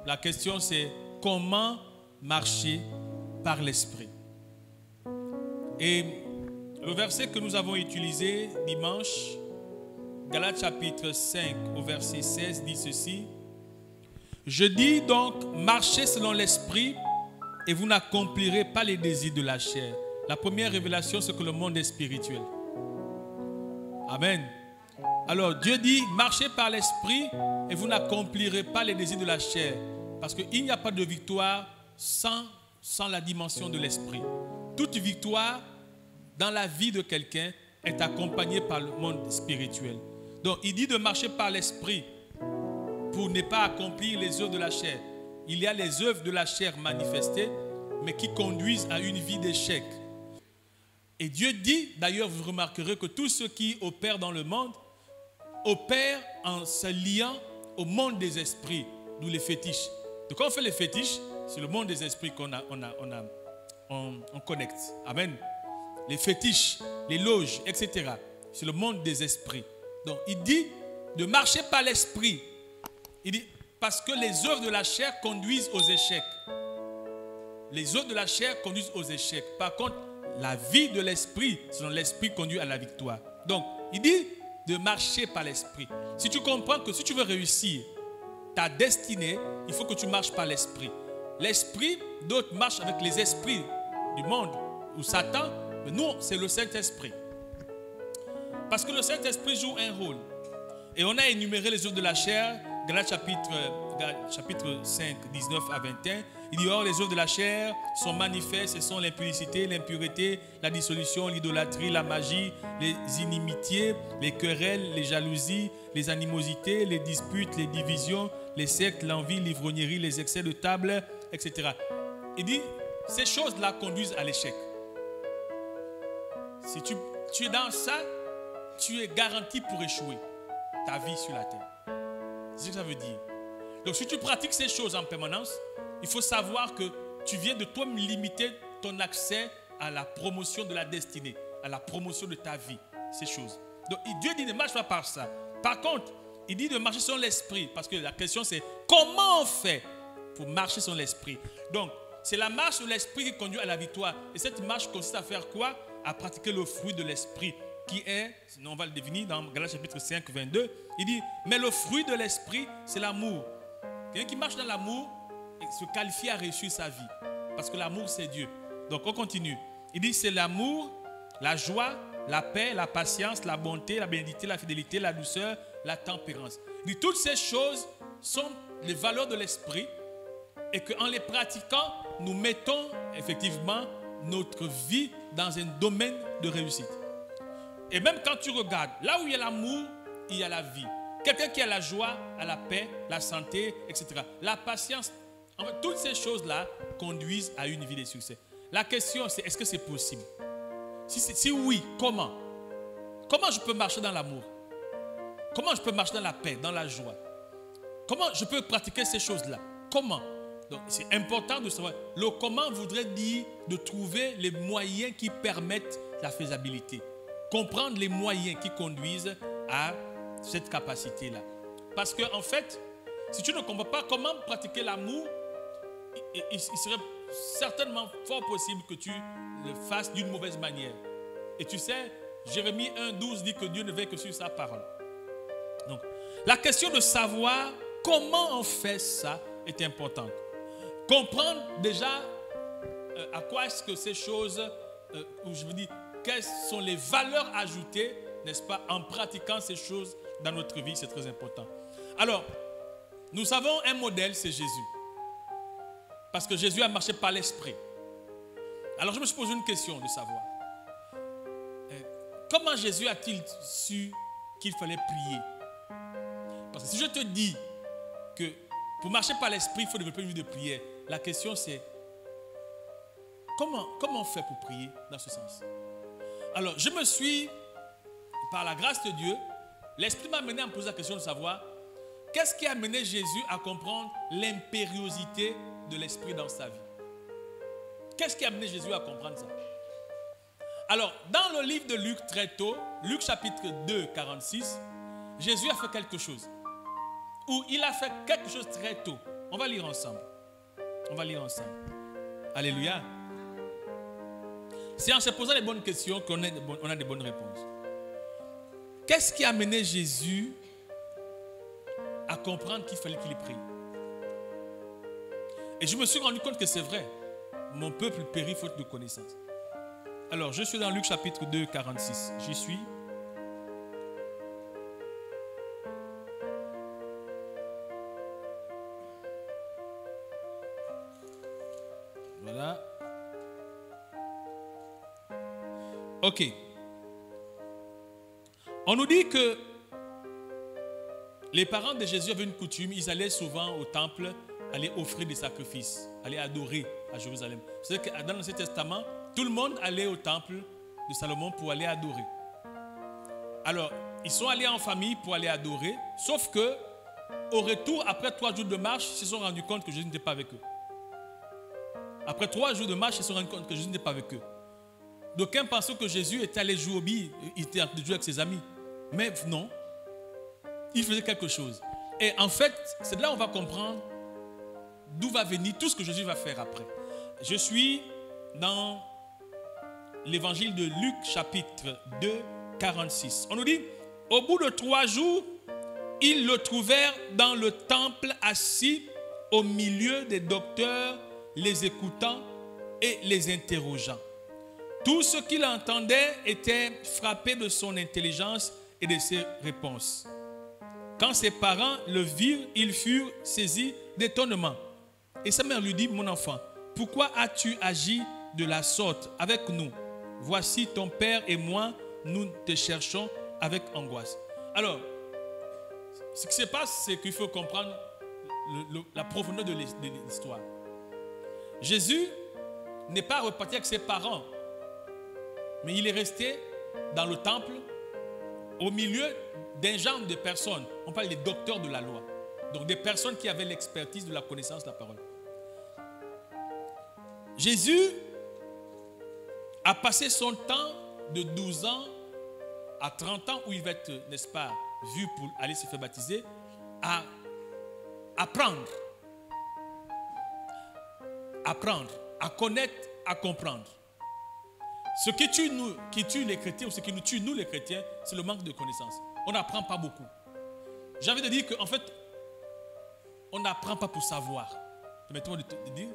La question c'est comment marcher par l'esprit. Et le verset que nous avons utilisé dimanche, Galates chapitre 5 au verset 16 dit ceci. Je dis donc, marchez selon l'esprit et vous n'accomplirez pas les désirs de la chair. La première révélation, c'est que le monde est spirituel. Amen. Alors Dieu dit, marchez par l'esprit et vous n'accomplirez pas les désirs de la chair. Parce qu'il n'y a pas de victoire sans la dimension de l'esprit. Toute victoire dans la vie de quelqu'un est accompagnée par le monde spirituel. Donc il dit de marcher par l'esprit pour ne pas accomplir les œuvres de la chair. Il y a les œuvres de la chair manifestées, mais qui conduisent à une vie d'échec. Et Dieu dit, d'ailleurs vous remarquerez que tous ceux qui opèrent dans le monde opèrent en se liant au monde des esprits, d'où les fétiches. Donc quand on fait les fétiches, c'est le monde des esprits qu'on connecte. Amen. Les fétiches, les loges, etc. C'est le monde des esprits. Donc il dit de marcher par l'esprit. Il dit parce que les œuvres de la chair conduisent aux échecs. Les œuvres de la chair conduisent aux échecs. Par contre, la vie de l'esprit, selon l'esprit, conduit à la victoire. Donc, il dit de marcher par l'esprit. Si tu comprends que si tu veux réussir ta destinée, il faut que tu marches par l'esprit. L'esprit, d'autres marchent avec les esprits du monde ou Satan, mais nous, c'est le Saint-Esprit. Parce que le Saint-Esprit joue un rôle. Et on a énuméré les œuvres de la chair, Galates chapitre 5, 19 à 21. Il dit, or, les œuvres de la chair sont manifestes, ce sont l'impudicité, l'impureté, la dissolution, l'idolâtrie, la magie, les inimitiés, les querelles, les jalousies, les animosités, les disputes, les divisions, les sectes, l'envie, l'ivrognerie, les excès de table, etc. Il dit, ces choses-là conduisent à l'échec. Si tu es dans ça, tu es garanti pour échouer ta vie sur la terre. C'est ce que ça veut dire. Donc si tu pratiques ces choses en permanence, il faut savoir que tu viens de toi-même limiter ton accès à la promotion de la destinée, à la promotion de ta vie, ces choses. Donc Dieu dit ne marche pas par ça. Par contre, il dit de marcher sur l'esprit, parce que la question c'est comment on fait pour marcher sur l'esprit. Donc c'est la marche sur l'esprit qui conduit à la victoire. Et cette marche consiste à faire quoi? À pratiquer le fruit de l'esprit, qui est, sinon on va le définir dans Galates chapitre 5, 22. Il dit, mais le fruit de l'esprit, c'est l'amour. Quelqu'un qui marche dans l'amour se qualifie à réussir sa vie. Parce que l'amour, c'est Dieu. Donc, on continue. Il dit, c'est l'amour, la joie, la paix, la patience, la bonté, la bénédiction, la fidélité, la douceur, la tempérance. Il dit, toutes ces choses sont les valeurs de l'esprit et qu'en les pratiquant, nous mettons effectivement notre vie dans un domaine de réussite. Et même quand tu regardes, là où il y a l'amour, il y a la vie. Quelqu'un qui a la joie, a la paix, la santé, etc. La patience, en fait, toutes ces choses-là conduisent à une vie de succès. La question, c'est est-ce que c'est possible? Si oui, comment? Comment je peux marcher dans l'amour? Comment je peux marcher dans la paix, dans la joie? Comment je peux pratiquer ces choses-là? Comment? Donc, c'est important de savoir. Le comment voudrait dire de trouver les moyens qui permettent la faisabilité. Comprendre les moyens qui conduisent à cette capacité-là. Parce qu'en fait, si tu ne comprends pas comment pratiquer l'amour, il serait certainement fort possible que tu le fasses d'une mauvaise manière. Et tu sais, Jérémie 1,12 dit que Dieu ne veille que sur sa parole. Donc, la question de savoir comment on fait ça est importante. Comprendre déjà à quoi est-ce que ces choses, ou je veux dire, quelles sont les valeurs ajoutées, n'est-ce pas, en pratiquant ces choses dans notre vie, c'est très important. Alors, nous avons un modèle, c'est Jésus. Parce que Jésus a marché par l'esprit. Alors, je me suis posé une question de savoir. Comment Jésus a-t-il su qu'il fallait prier? Parce que si je te dis que pour marcher par l'esprit, il faut développer une vie de prière, la question c'est comment on fait pour prier dans ce sens? Alors, je me suis, par la grâce de Dieu, l'Esprit m'a amené à me poser la question de savoir qu'est-ce qui a amené Jésus à comprendre l'impériosité de l'Esprit dans sa vie. Qu'est-ce qui a amené Jésus à comprendre ça? Alors, dans le livre de Luc très tôt, Luc chapitre 2, 46, Jésus a fait quelque chose. Ou il a fait quelque chose très tôt. On va lire ensemble. On va lire ensemble. Alléluia. C'est en se posant les bonnes questions qu'on a des bonnes réponses. Qu'est-ce qui a amené Jésus à comprendre qu'il fallait qu'il prie? Et je me suis rendu compte que c'est vrai. Mon peuple périt faute de connaissance. Alors, je suis dans Luc chapitre 2, 46. J'y suis. Voilà. Ok. On nous dit que les parents de Jésus avaient une coutume. Ils allaient souvent au temple, aller offrir des sacrifices, aller adorer à Jérusalem. C'est que dans l'Ancien Testament, tout le monde allait au temple de Salomon pour aller adorer. Alors, ils sont allés en famille pour aller adorer, sauf que au retour, après 3 jours de marche, ils se sont rendus compte que Jésus n'était pas avec eux. Après 3 jours de marche, ils se sont rendus compte que Jésus n'était pas avec eux. D'aucuns pensaient que Jésus était allé jouer au billes, il était en train de jouer avec ses amis. Mais non, il faisait quelque chose. Et en fait, c'est de là où on va comprendre d'où va venir tout ce que Jésus va faire après. Je suis dans l'évangile de Luc, chapitre 2, 46. On nous dit, au bout de 3 jours, ils le trouvèrent dans le temple assis au milieu des docteurs, les écoutant et les interrogeant. Tous ceux qui l'entendaient étaient frappés de son intelligence et de ses réponses. Quand ses parents le virent, ils furent saisis d'étonnement. Et sa mère lui dit, mon enfant, pourquoi as-tu agi de la sorte avec nous? Voici ton père et moi, nous te cherchons avec angoisse. Alors, ce qui se passe, c'est qu'il faut comprendre la profondeur de l'histoire. Jésus n'est pas reparti avec ses parents, mais il est resté dans le temple au milieu d'un genre de personnes. On parle des docteurs de la loi. Donc des personnes qui avaient l'expertise de la connaissance de la parole. Jésus a passé son temps de 12 ans à 30 ans où il va être, n'est-ce pas, vu pour aller se faire baptiser, à apprendre, à connaître, à comprendre. Ce qui tue les chrétiens ou ce qui nous tue, nous les chrétiens, c'est le manque de connaissance. On n'apprend pas beaucoup. J'ai envie de dire qu'en fait, on n'apprend pas pour savoir. Permettez-moi de dire,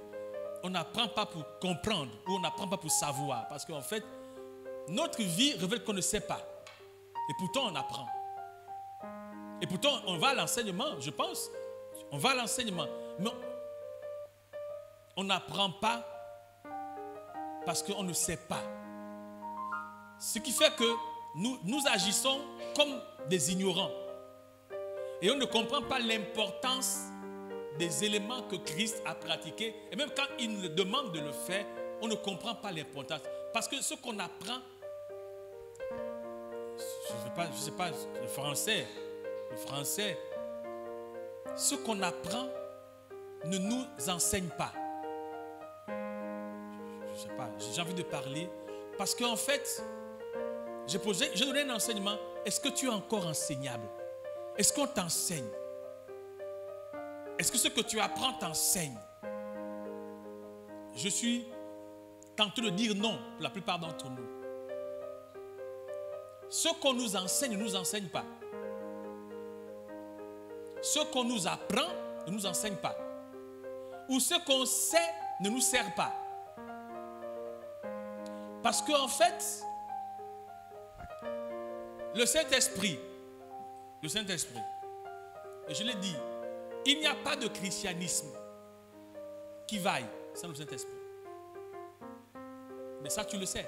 on n'apprend pas pour comprendre ou on n'apprend pas pour savoir. Parce qu'en fait, notre vie révèle qu'on ne sait pas. Et pourtant, on apprend. Et pourtant, on va à l'enseignement, je pense. On va à l'enseignement. Mais on n'apprend pas parce qu'on ne sait pas. Ce qui fait que nous agissons comme des ignorants. Et on ne comprend pas l'importance des éléments que Christ a pratiqués. Et même quand il nous demande de le faire, on ne comprend pas l'importance. Parce que ce qu'on apprend, je ne sais pas, le français, ce qu'on apprend ne nous enseigne pas. Je ne sais pas, j'ai envie de parler. Parce qu'en fait, j'ai donné un enseignement. Est-ce que tu es encore enseignable? Est-ce qu'on t'enseigne? Est-ce que ce que tu apprends t'enseigne? Je suis tenté de dire non pour la plupart d'entre nous. Ce qu'on nous enseigne ne nous enseigne pas. Ce qu'on nous apprend ne nous enseigne pas. Ou ce qu'on sait ne nous sert pas. Parce qu'en fait, le Saint-Esprit, et je l'ai dit, il n'y a pas de christianisme qui vaille sans le Saint-Esprit. Mais ça, tu le sais.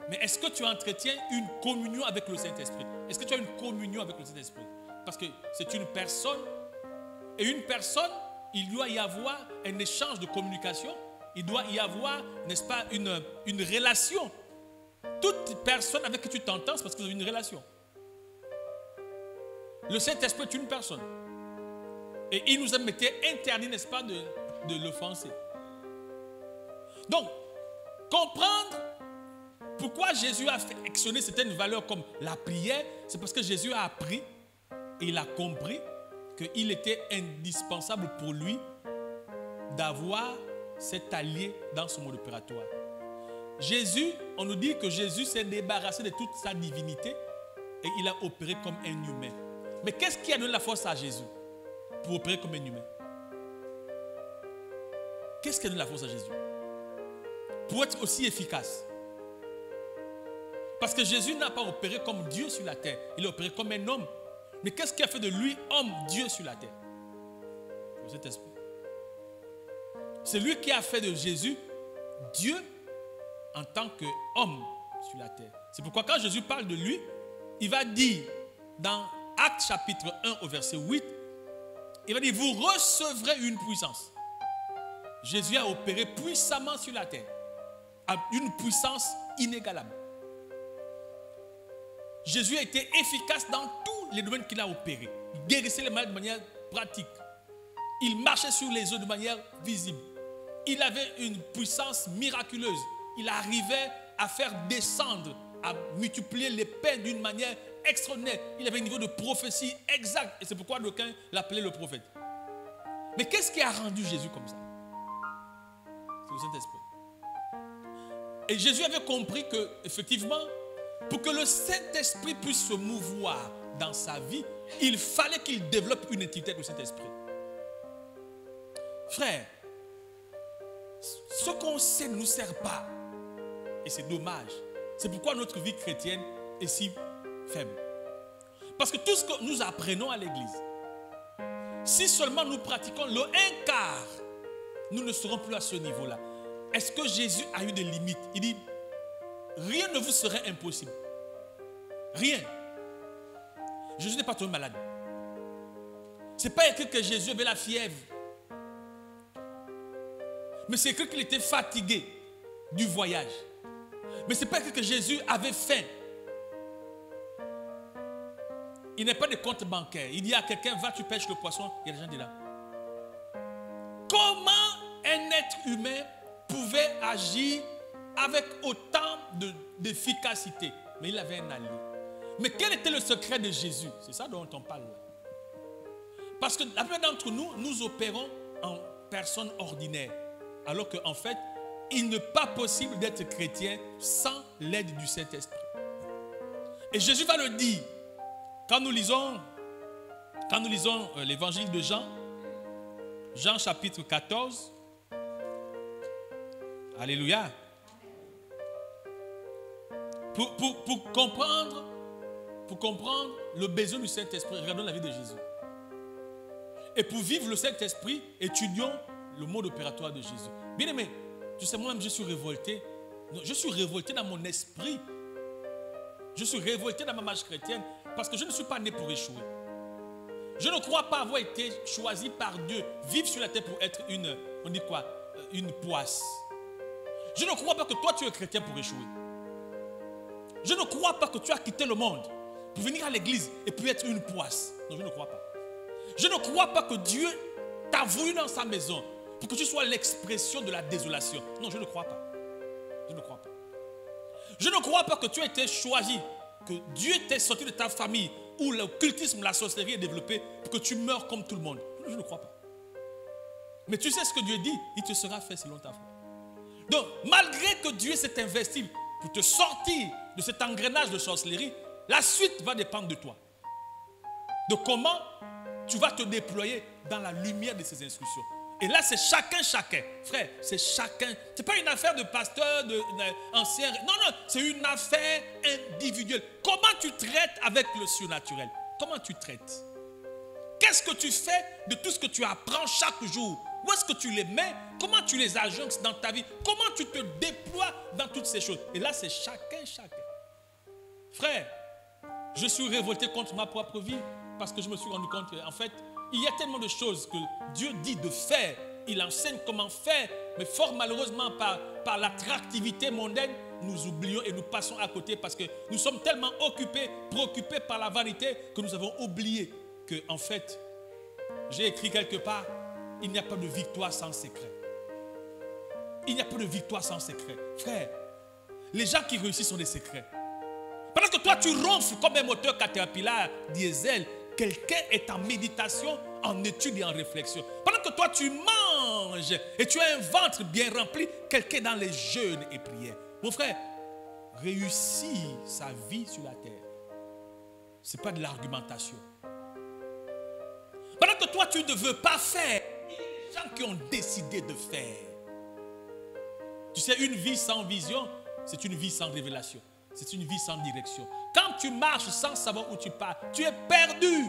Mais est-ce que tu entretiens une communion avec le Saint-Esprit? Est-ce que tu as une communion avec le Saint-Esprit? Parce que c'est une personne. Et une personne, il doit y avoir un échange de communication. Il doit y avoir, n'est-ce pas, une relation. Toute personne avec qui tu t'entends, c'est parce que vous avez une relation. Le Saint-Esprit est une personne. Et il nous a été interdit, n'est-ce pas, de l'offenser. Donc, comprendre pourquoi Jésus a actionné certaines valeurs comme la prière, c'est parce que Jésus a appris et il a compris qu'il était indispensable pour lui d'avoir cet allié dans son mode opératoire. Jésus, on nous dit que Jésus s'est débarrassé de toute sa divinité et il a opéré comme un humain. Mais qu'est-ce qui a donné la force à Jésus pour opérer comme un humain? Qu'est-ce qui a donné la force à Jésus pour être aussi efficace? Parce que Jésus n'a pas opéré comme Dieu sur la terre, il a opéré comme un homme. Mais qu'est-ce qui a fait de lui homme, Dieu sur la terre? Le Saint-Esprit. C'est lui qui a fait de Jésus Dieu en tant qu'homme sur la terre. C'est pourquoi quand Jésus parle de lui, il va dire dans Actes chapitre 1 au verset 8, il va dire, vous recevrez une puissance. Jésus a opéré puissamment sur la terre, à une puissance inégalable. Jésus a été efficace dans tous les domaines qu'il a opérés. Il guérissait les malades de manière pratique. Il marchait sur les eaux de manière visible. Il avait une puissance miraculeuse. Il arrivait à faire descendre, à multiplier les peines d'une manière extraordinaire. Il avait un niveau de prophétie exact. Et c'est pourquoi d'aucuns l'appelaient le prophète. Mais qu'est-ce qui a rendu Jésus comme ça? C'est le Saint-Esprit. Et Jésus avait compris que, effectivement, pour que le Saint-Esprit puisse se mouvoir dans sa vie, il fallait qu'il développe une intimité avec le Saint-Esprit. Frère, ce qu'on sait ne nous sert pas. Et c'est dommage. C'est pourquoi notre vie chrétienne est si faible. Parce que tout ce que nous apprenons à l'église, si seulement nous pratiquons le 1/4, nous ne serons plus à ce niveau-là. Est-ce que Jésus a eu des limites? Il dit, rien ne vous serait impossible. Rien. Jésus n'est pas tombé malade. Ce n'est pas écrit que Jésus avait la fièvre. Mais c'est écrit qu'il était fatigué du voyage. Mais ce n'est pas écrit que Jésus avait faim. Il n'est pas de compte bancaire. Il dit à quelqu'un, va, tu pêches le poisson. Il y a des gens qui sont là. Comment un être humain pouvait agir avec autant d'efficacité? Mais il avait un allié. Mais quel était le secret de Jésus? C'est ça dont on parle là. Parce que la plupart d'entre nous, nous opérons en personne ordinaire. Alors qu'en fait, il n'est pas possible d'être chrétien sans l'aide du Saint-Esprit. Et Jésus va le dire. Quand nous lisons l'évangile de Jean, Jean chapitre 14, alléluia. Pour comprendre le besoin du Saint-Esprit, regardons la vie de Jésus. Et pour vivre le Saint-Esprit, étudions le mode opératoire de Jésus. Bien aimé, tu sais, moi-même, je suis révolté. Je suis révolté dans mon esprit. Je suis révolté dans ma marche chrétienne parce que je ne suis pas né pour échouer. Je ne crois pas avoir été choisi par Dieu, vivre sur la terre pour être une poisse. Je ne crois pas que toi, tu es chrétien pour échouer. Je ne crois pas que tu as quitté le monde pour venir à l'église et puis être une poisse. Non, je ne crois pas. Je ne crois pas que Dieu t'a voulu dans sa maison pour que tu sois l'expression de la désolation. Non, je ne crois pas. Je ne crois pas. Je ne crois pas que tu as été choisi, que Dieu t'ait sorti de ta famille où l'occultisme, la sorcellerie est développée pour que tu meurs comme tout le monde. Je ne crois pas. Mais tu sais ce que Dieu dit, il te sera fait selon ta foi. Donc, malgré que Dieu s'est investi pour te sortir de cet engrenage de sorcellerie, la suite va dépendre de toi. De comment tu vas te déployer dans la lumière de ces instructions. Et là, c'est chacun. Frère, c'est chacun. Ce n'est pas une affaire de pasteur, d'ancien. Non, c'est une affaire individuelle. Comment tu traites avec le surnaturel? Comment tu traites? Qu'est-ce que tu fais de tout ce que tu apprends chaque jour? Où est-ce que tu les mets? Comment tu les agences dans ta vie? Comment tu te déploies dans toutes ces choses? Et là, c'est chacun. Frère, je suis révolté contre ma propre vie parce que je me suis rendu compte qu'en fait, il y a tellement de choses que Dieu dit de faire. Il enseigne comment faire. Mais fort malheureusement, par l'attractivité mondaine, nous oublions et nous passons à côté parce que nous sommes tellement préoccupés par la vanité que nous avons oublié que, en fait, j'ai écrit quelque part, il n'y a pas de victoire sans secret. Il n'y a pas de victoire sans secret. Frère, les gens qui réussissent sont des secrets. Pendant que toi, tu ronfles comme un moteur Caterpillar diesel, quelqu'un est en méditation, en étude et en réflexion. Pendant que toi, tu manges mange et tu as un ventre bien rempli, quelqu'un dans les jeûnes et prières. Mon frère, réussir sa vie sur la terre, ce n'est pas de l'argumentation. Pendant que toi, tu ne veux pas faire, il y a des gens qui ont décidé de faire. Tu sais, une vie sans vision, c'est une vie sans révélation. C'est une vie sans direction. Quand tu marches sans savoir où tu pars, tu es perdu.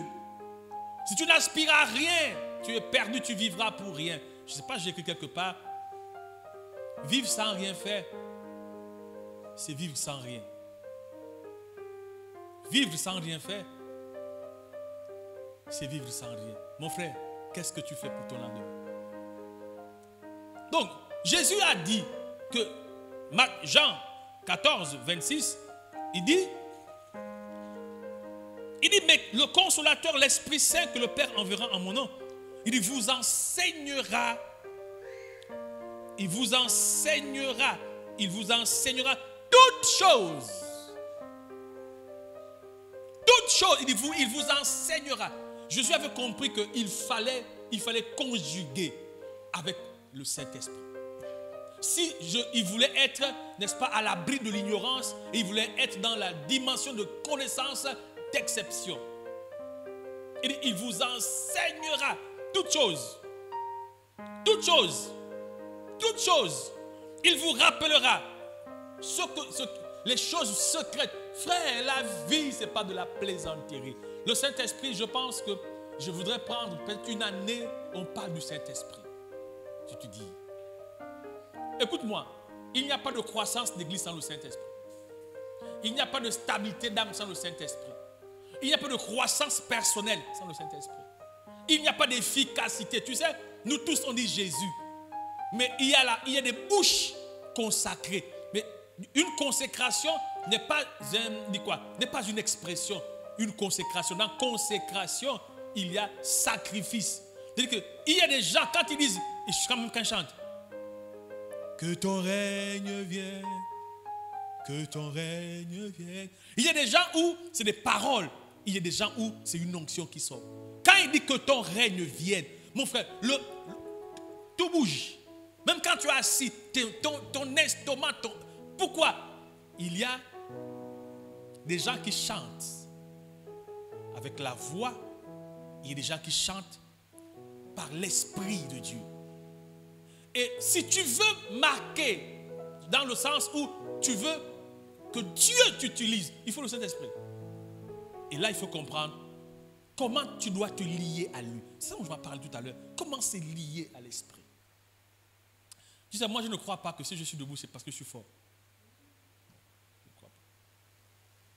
Si tu n'aspires à rien, tu es perdu, tu vivras pour rien. Je ne sais pas, j'ai écrit quelque part. Vivre sans rien faire, c'est vivre sans rien. Vivre sans rien faire, c'est vivre sans rien. Mon frère, qu'est-ce que tu fais pour ton lendemain? Donc, Jésus a dit que Jean 14, 26, il dit, mais le consolateur, l'Esprit Saint que le Père enverra en mon nom, il vous enseignera, il vous enseignera toutes choses. Toutes choses, il vous enseignera. Jésus avait compris qu'il fallait conjuguer avec le Saint-Esprit. Si il voulait être, n'est-ce pas, à l'abri de l'ignorance, et il voulait être dans la dimension de connaissance d'exception. Il vous enseignera toutes choses. Toutes choses. Toutes choses. Il vous rappellera les choses secrètes. Frère, la vie, ce n'est pas de la plaisanterie. Le Saint-Esprit, je pense que je voudrais prendre peut-être une année, on parle du Saint-Esprit. Si tu dis, écoute-moi, il n'y a pas de croissance d'église sans le Saint-Esprit. Il n'y a pas de stabilité d'âme sans le Saint-Esprit. Il n'y a pas de croissance personnelle sans le Saint-Esprit. Il n'y a pas d'efficacité. Tu sais, nous tous on dit Jésus. Mais il y a des bouches consacrées. Mais une consécration n'est pas une expression. Une consécration. Dans consécration, il y a sacrifice. C'est-à-dire qu'il y a des gens, quand ils disent, quand ils chantent, que ton règne vienne, que ton règne vienne. Il y a des gens où c'est des paroles. Il y a des gens où c'est une onction qui sort. Quand il dit que ton règne vienne, mon frère, tout bouge. Même quand tu es assis, ton estomac, pourquoi? Il y a des gens qui chantent avec la voix. Il y a des gens qui chantent par l'Esprit de Dieu. Et si tu veux marquer dans le sens où tu veux que Dieu t'utilise, il faut le Saint-Esprit. Et là, il faut comprendre comment tu dois te lier à lui. C'est ça dont je vais parler tout à l'heure. Comment c'est lié à l'Esprit. Tu sais, moi, je ne crois pas que si je suis debout, c'est parce que je suis fort. Je ne crois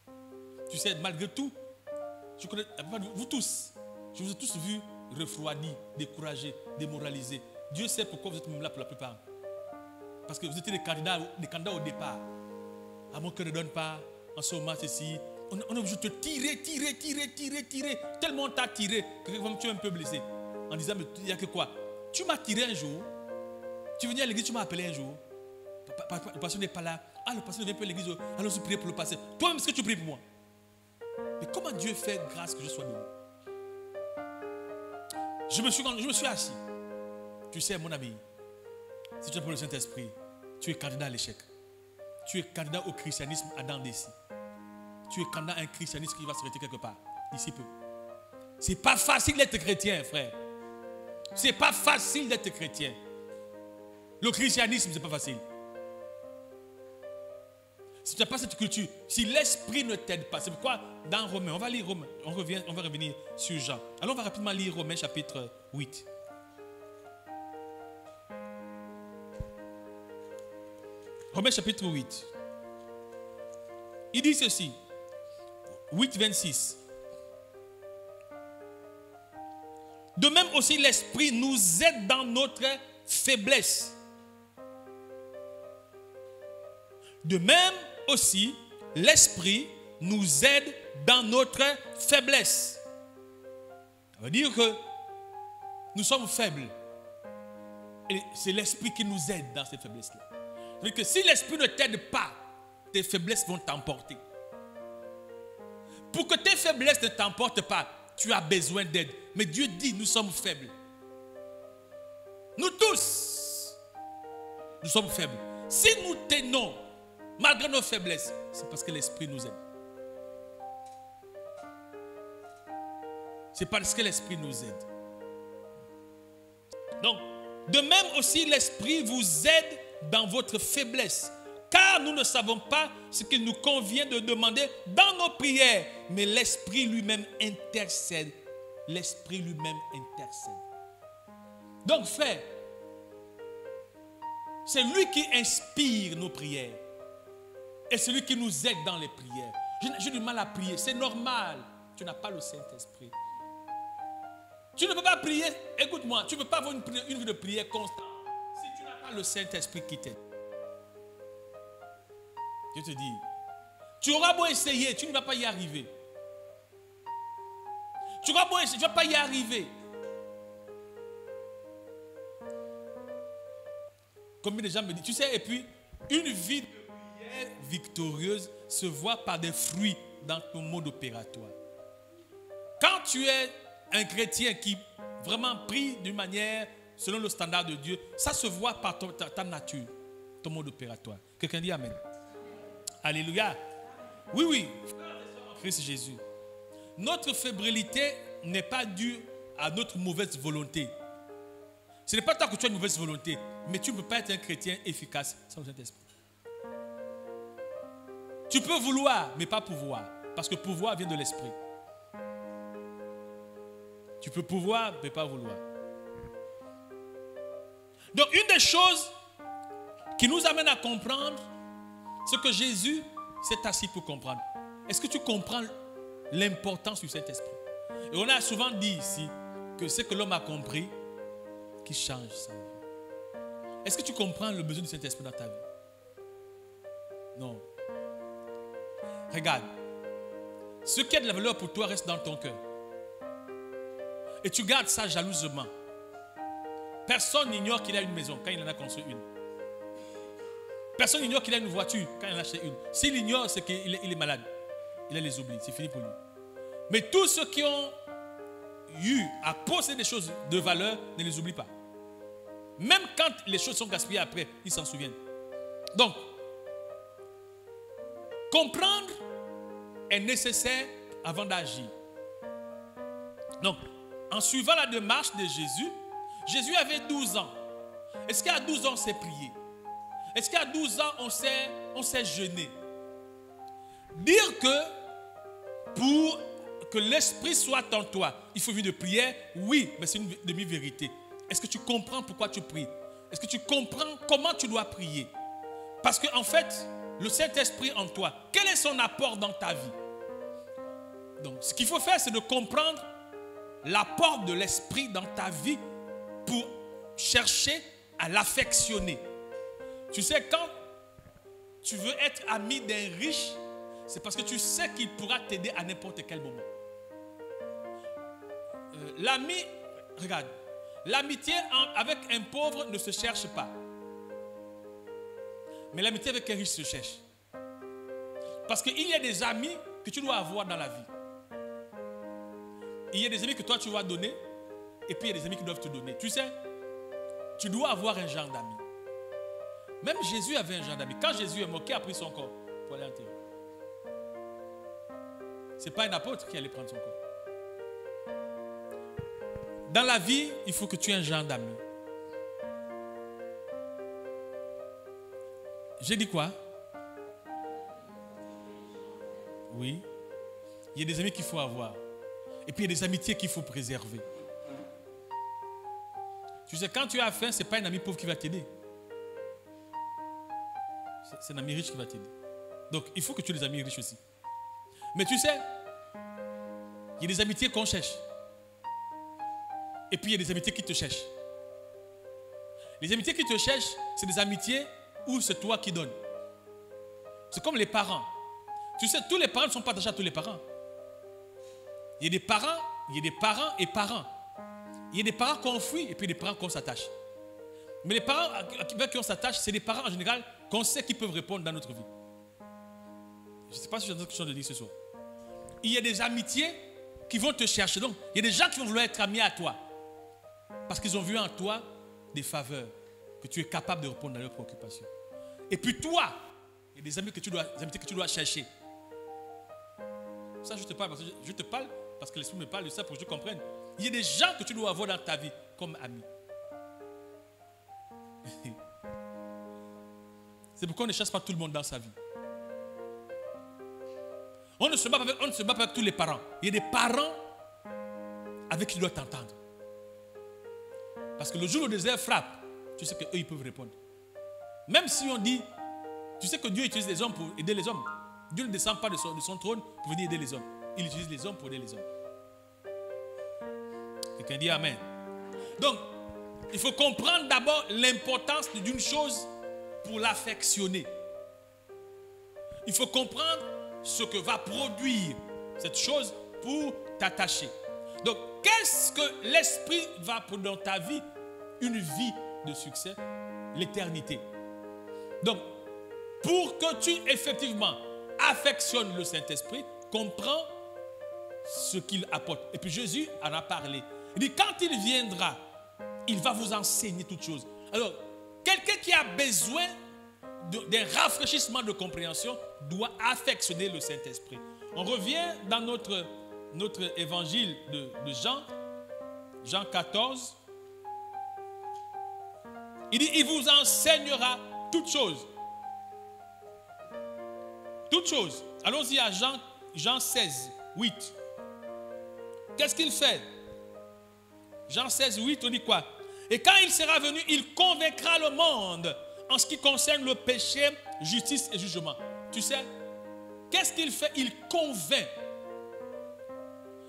pas. Tu sais, malgré tout, je connais, vous tous, je vous ai tous vus refroidis, découragés, démoralisés. Dieu sait pourquoi vous êtes même là pour la plupart. Parce que vous étiez des candidats au départ. À mon cœur ne donne pas, en ce moment, ceci. On est obligé de te tirer. Tellement on t'a tiré que tu es un peu blessé. En disant, mais il n'y a que quoi? Tu m'as tiré un jour. Tu venais à l'église, tu m'as appelé un jour. Le pasteur n'est pas là. Ah, le pasteur ne vient pas à l'église. Alors je prie pour le pasteur. Toi-même, est-ce que tu pries pour moi? Mais comment Dieu fait grâce que je sois debout? Je me suis assis. Tu sais, mon ami, si tu es pour le Saint-Esprit, tu es candidat à l'échec. Tu es candidat au christianisme à dents d'ici. Tu es candidat à un christianisme qui va s'arrêter quelque part, d'ici peu. C'est pas facile d'être chrétien, frère. C'est pas facile d'être chrétien. Le christianisme, c'est pas facile. Si tu n'as pas cette culture, si l'esprit ne t'aide pas, c'est pourquoi dans Romains, on va lire Romains, on va revenir sur Jean. Alors on va rapidement lire Romains chapitre 8. Romains chapitre 8. Il dit ceci. 8, 26. De même aussi l'Esprit nous aide dans notre faiblesse. De même aussi l'Esprit nous aide dans notre faiblesse. Ça veut dire que nous sommes faibles. Et c'est l'Esprit qui nous aide dans ces faiblesses-là. Ça veut dire que si l'Esprit ne t'aide pas, tes faiblesses vont t'emporter. Pour que tes faiblesses ne t'emportent pas, tu as besoin d'aide. Mais Dieu dit, nous sommes faibles. Nous tous, nous sommes faibles. Si nous tenons, malgré nos faiblesses, c'est parce que l'Esprit nous aide. C'est parce que l'Esprit nous aide. Donc, de même aussi, l'Esprit vous aide dans votre faiblesse. Car nous ne savons pas ce qu'il nous convient de demander dans nos prières. Mais l'Esprit lui-même intercède. L'Esprit lui-même intercède. Donc, frère, c'est lui qui inspire nos prières. Et c'est lui qui nous aide dans les prières. J'ai du mal à prier. C'est normal. Tu n'as pas le Saint-Esprit. Tu ne peux pas prier. Écoute-moi. Tu ne peux pas avoir une vie de prière constante si tu n'as pas le Saint-Esprit qui t'aide. Je te dis. Tu auras beau essayer. Tu ne vas pas y arriver. Tu auras beau essayer. Tu ne vas pas y arriver. Combien de gens me disent, tu sais, et puis, une vie de prière victorieuse se voit par des fruits dans ton mode opératoire. Quand tu es un chrétien qui vraiment prie d'une manière selon le standard de Dieu, ça se voit par ta nature, ton mode opératoire. Quelqu'un dit Amen. Alléluia. Oui, oui, Christ Jésus. Notre fébrilité n'est pas due à notre mauvaise volonté. Ce n'est pas toi que tu as une mauvaise volonté, mais tu ne peux pas être un chrétien efficace sans le Saint-Esprit. Tu peux vouloir, mais pas pouvoir. Parce que pouvoir vient de l'Esprit. Tu peux pouvoir, mais pas vouloir. Donc, une des choses qui nous amène à comprendre ce que Jésus s'est assis pour comprendre. Est-ce que tu comprends l'importance du Saint-Esprit? Et on a souvent dit ici que ce que l'homme a compris qui change sa vie. Est-ce que tu comprends le besoin du Saint-Esprit dans ta vie? Non. Regarde. Ce qui a de la valeur pour toi reste dans ton cœur. Et tu gardes ça jalousement. Personne n'ignore qu'il a une maison quand il en a construit une. Personne n'ignore qu'il a une voiture quand il en a acheté une. S'il ignore, c'est qu'il est malade. Il a les oublis. C'est fini pour lui. Mais tous ceux qui ont eu à posséder des choses de valeur ne les oublie pas. Même quand les choses sont gaspillées après, ils s'en souviennent. Donc, comprendre est nécessaire avant d'agir. Donc, en suivant la démarche de Jésus, Jésus avait 12 ans. Est-ce qu'à 12 ans, on s'est prié? Est-ce qu'à 12 ans, on s'est jeûné? Dire que pour que l'Esprit soit en toi, il faut vivre de prière, oui, mais c'est une demi-vérité. Est-ce que tu comprends pourquoi tu pries? Est-ce que tu comprends comment tu dois prier? Parce qu'en fait, le Saint-Esprit en toi, quel est son apport dans ta vie? Donc, ce qu'il faut faire, c'est de comprendre l'apport de l'Esprit dans ta vie pour chercher à l'affectionner. Tu sais, quand tu veux être ami d'un riche, c'est parce que tu sais qu'il pourra t'aider à n'importe quel moment. L'ami, regarde, l'amitié avec un pauvre ne se cherche pas. Mais l'amitié avec un riche se cherche. Parce qu'il y a des amis que tu dois avoir dans la vie. Il y a des amis que toi tu vas donner, et puis il y a des amis qui doivent te donner. Tu sais, tu dois avoir un genre d'amis. Même Jésus avait un genre d'amis. Quand Jésus est mort, qui a pris son corps pour aller enterrer? Ce n'est pas un apôtre qui allait prendre son corps. Dans la vie, il faut que tu aies un genre d'amis. J'ai dit quoi? Oui. Il y a des amis qu'il faut avoir. Et puis il y a des amitiés qu'il faut préserver. Tu sais, quand tu as faim, ce n'est pas un ami pauvre qui va t'aider. C'est un ami riche qui va t'aider. Donc, il faut que tu aies des amis riches aussi. Mais tu sais, il y a des amitiés qu'on cherche. Et puis, il y a des amitiés qui te cherchent. Les amitiés qui te cherchent, c'est des amitiés où c'est toi qui donnes. C'est comme les parents. Tu sais, tous les parents ne sont pas attachés à tous les parents. Il y a des parents, il y a des parents et parents. Il y a des parents qu'on fuit et puis des parents qu'on s'attache. Mais les parents avec qui on s'attache, c'est des parents en général qu'on sait qu'ils peuvent répondre dans notre vie. Je ne sais pas si j'ai quelque chose de dire ce soir. Il y a des amitiés qui vont te chercher. Donc, il y a des gens qui vont vouloir être amis à toi. Parce qu'ils ont vu en toi des faveurs, que tu es capable de répondre à leurs préoccupations. Et puis toi, il y a des amis que tu dois chercher. Ça, je te parle parce que l'Esprit me parle de ça pour que je comprenne. Il y a des gens que tu dois avoir dans ta vie comme amis. C'est pourquoi on ne chasse pas tout le monde dans sa vie. On ne se bat pas avec tous les parents. Il y a des parents avec qui tu dois t'entendre. Parce que le jour où le désert frappe, tu sais qu'eux, ils peuvent répondre. Même si on dit, tu sais que Dieu utilise les hommes pour aider les hommes. Dieu ne descend pas de son trône pour venir aider les hommes. Il utilise les hommes pour aider les hommes. Quelqu'un dit Amen. Donc, il faut comprendre d'abord l'importance d'une chose pour l'affectionner. Il faut comprendre ce que va produire cette chose pour t'attacher. Donc, qu'est-ce que l'Esprit va pour dans ta vie? Une vie de succès, l'éternité. Donc, pour que tu effectivement affectionnes le Saint-Esprit, comprends ce qu'il apporte. Et puis Jésus en a parlé. Il dit, quand il viendra, il va vous enseigner toutes choses. Alors, quelqu'un qui a besoin d'un rafraîchissement de compréhension doit affectionner le Saint-Esprit. On revient dans notre évangile de Jean 14. Il dit, il vous enseignera toutes choses. Toutes choses. Allons-y à Jean 16, 8. Qu'est-ce qu'il fait? Jean 16, 8, on dit quoi? Et quand il sera venu, il convaincra le monde en ce qui concerne le péché, justice et jugement. Tu sais, qu'est-ce qu'il fait? Il convainc.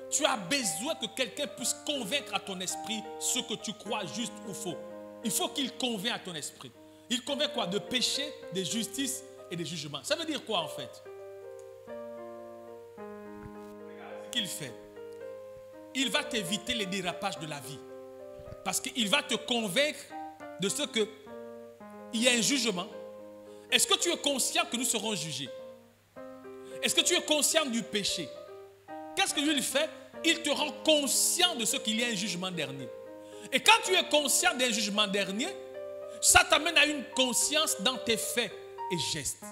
Tu as besoin que quelqu'un puisse convaincre à ton esprit ce que tu crois juste ou faux. Il faut qu'il convainc à ton esprit. Il convainc quoi? De péché, de justice et de jugement. Ça veut dire quoi en fait? Ce qu'il fait, il va t'éviter les dérapages de la vie. Parce qu'il va te convaincre de ce que il y a un jugement. Est-ce que tu es conscient que nous serons jugés? Est-ce que tu es conscient du péché? Qu'est-ce que lui il fait? Il te rend conscient de ce qu'il y a un jugement dernier. Et quand tu es conscient d'un jugement dernier, ça t'amène à une conscience dans tes faits et gestes.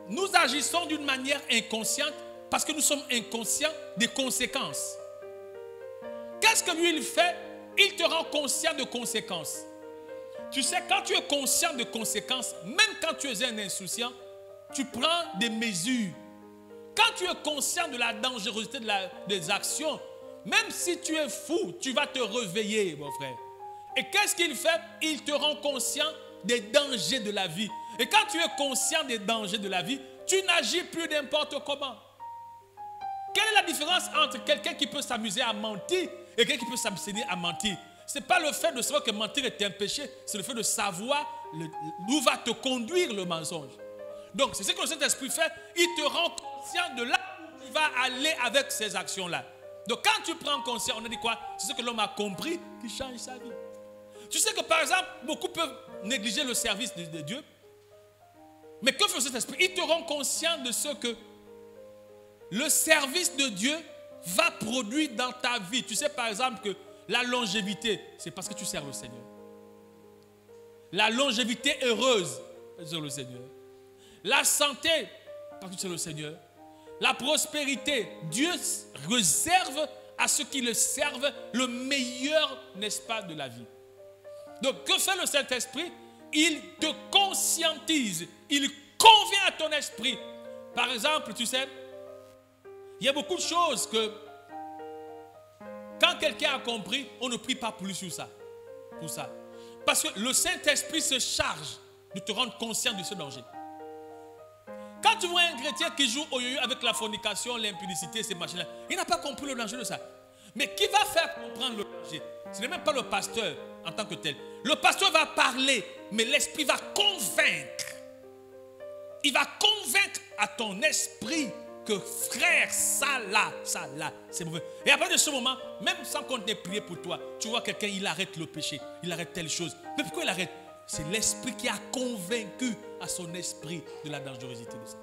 Nous agissons d'une manière inconsciente parce que nous sommes inconscients des conséquences. Qu'est-ce que lui il fait? Il te rend conscient de conséquences. Tu sais, quand tu es conscient de conséquences, même quand tu es un insouciant, tu prends des mesures. Quand tu es conscient de la dangerosité des actions, même si tu es fou, tu vas te réveiller, mon frère. Et qu'est-ce qu'il fait? Il te rend conscient des dangers de la vie. Et quand tu es conscient des dangers de la vie, tu n'agis plus n'importe comment. Quelle est la différence entre quelqu'un qui peut s'amuser à mentir et quelqu'un qui peut s'abstenir à mentir? Ce n'est pas le fait de savoir que mentir est un péché, c'est le fait de savoir où va te conduire le mensonge. Donc, c'est ce que le Saint-Esprit fait. Il te rend conscient de là où tu vas aller avec ces actions-là. Donc, quand tu prends conscience, on a dit quoi? C'est ce que l'homme a compris qui change sa vie. Tu sais que, par exemple, beaucoup peuvent négliger le service de Dieu. Mais que fait le Saint-Esprit? Il te rend conscient de ce que le service de Dieu va produire dans ta vie. Tu sais, par exemple, que la longévité, c'est parce que tu sers le Seigneur. La longévité heureuse, parce que tu sers le Seigneur. La santé, parce que tu sers le Seigneur. La prospérité, Dieu réserve à ceux qui le servent le meilleur, n'est-ce pas, de la vie. Donc, que fait le Saint-Esprit? Il te conscientise, il convient à ton esprit. Par exemple, tu sais, il y a beaucoup de choses que, quand quelqu'un a compris, on ne prie pas plus sur ça. Pour ça. Parce que le Saint-Esprit se charge de te rendre conscient de ce danger. Quand tu vois un chrétien qui joue au yo-yo avec la fornication, l'impudicité, ces machines-là, il n'a pas compris le danger de ça. Mais qui va faire comprendre le danger? Ce n'est même pas le pasteur en tant que tel. Le pasteur va parler, mais l'esprit va convaincre. Il va convaincre à ton esprit que frère, ça là, c'est mauvais. Et après de ce moment, même sans qu'on t'ait prié pour toi, tu vois quelqu'un, il arrête le péché, il arrête telle chose. Mais pourquoi il arrête? C'est l'esprit qui a convaincu à son esprit de la dangerosité de ça.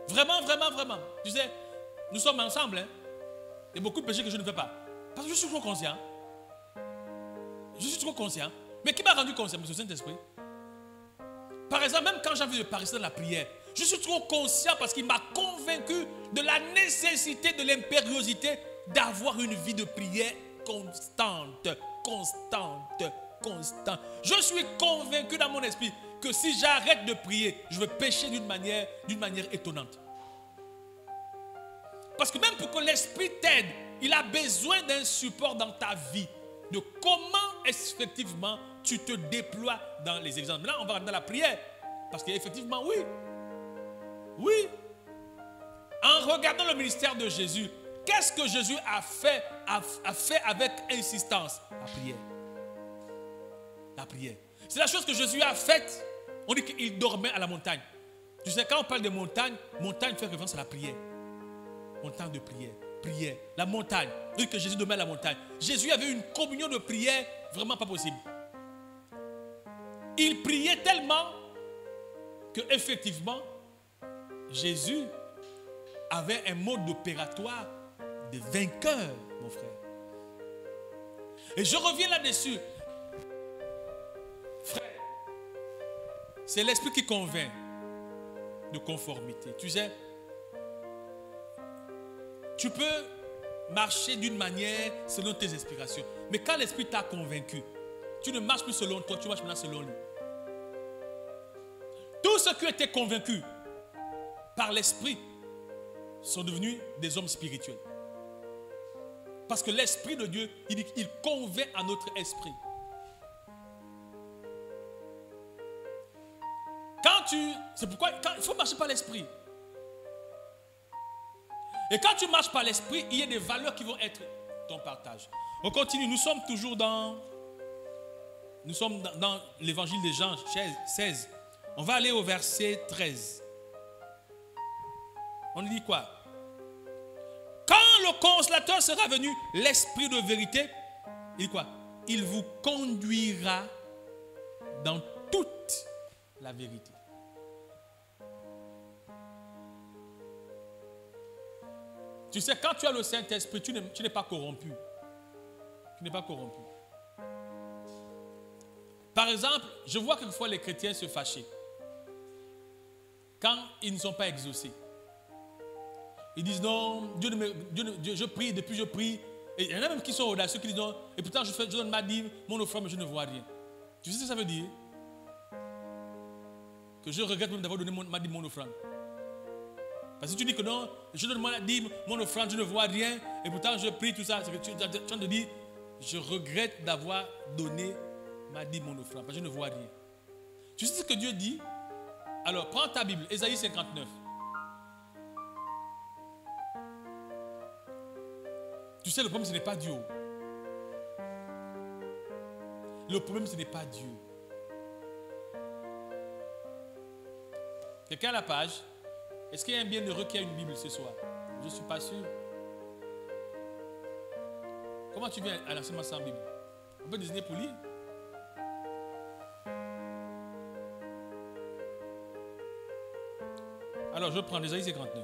Vraiment, vraiment, vraiment. Tu sais, nous sommes ensemble. Hein? Il y a beaucoup de péchés que je ne fais pas. Parce que je suis trop conscient. Je suis trop conscient. Mais qui m'a rendu conscient? C'est le Saint-Esprit. Par exemple, même quand j'ai envie de passer dans la prière, je suis trop conscient parce qu'il m'a convaincu de la nécessité, de l'impériosité d'avoir une vie de prière constante, constante, constante. Je suis convaincu dans mon esprit que si j'arrête de prier, je vais pécher d'une manière étonnante. Parce que même pour que l'esprit t'aide, il a besoin d'un support dans ta vie. De comment effectivement tu te déploies dans les exemples. Là, on va rentrer dans la prière. Parce qu'effectivement, oui. Oui. En regardant le ministère de Jésus, qu'est-ce que Jésus a fait avec insistance? La prière. La prière. C'est la chose que Jésus a faite. On dit qu'il dormait à la montagne. Tu sais, quand on parle de montagne, montagne fait référence à la prière. Montagne de prière. Prière. La montagne. On dit que Jésus dormait à la montagne. Jésus avait une communion de prière vraiment pas possible. Il priait tellement que effectivement, Jésus avait un mode opératoire de vainqueur, mon frère. Et je reviens là-dessus. Frère, c'est l'esprit qui convainc de conformité. Tu sais, tu peux marcher d'une manière selon tes inspirations. Mais quand l'esprit t'a convaincu, tu ne marches plus selon toi, tu marches maintenant selon lui. Tous ceux qui étaient convaincus par l'esprit sont devenus des hommes spirituels. Parce que l'esprit de Dieu, il convainc à notre esprit. C'est pourquoi il faut marcher par l'esprit. Et quand tu marches par l'esprit, il y a des valeurs qui vont être ton partage. On continue, nous sommes toujours dans l'évangile de Jean 16. On va aller au verset 13. On dit quoi? Quand le consolateur sera venu, l'esprit de vérité, il dit quoi? Il vous conduira dans toute la vérité. Tu sais, quand tu as le Saint-Esprit, tu n'es pas corrompu. Tu n'es pas corrompu. Par exemple, je vois quelquefois les chrétiens se fâcher quand ils ne sont pas exaucés. Ils disent non, je prie, depuis je prie. Et il y en a même qui sont audacieux, qui disent non, et pourtant je donne ma dîme, mon offrande, mais je ne vois rien. Tu sais ce que ça veut dire? Que je regrette même d'avoir donné ma dîme, mon offrande. Parce que si tu dis que non, je donne ma dîme, mon offrande, je ne vois rien, et pourtant je prie, tout ça, c'est que tu te dis, je regrette d'avoir donné ma dîme, mon offrande, parce que je ne vois rien. Tu sais ce que Dieu dit? Alors, prends ta Bible, Ésaïe 59. Tu sais, le problème, ce n'est pas Dieu. Le problème, ce n'est pas Dieu. Quelqu'un a la page? Est-ce qu'il y a un bienheureux qui a une Bible ce soir? Je ne suis pas sûr. Comment tu viens à l'enseignement sans Bible? On peut désigner pour lire. Alors, je prends Ésaïe 59.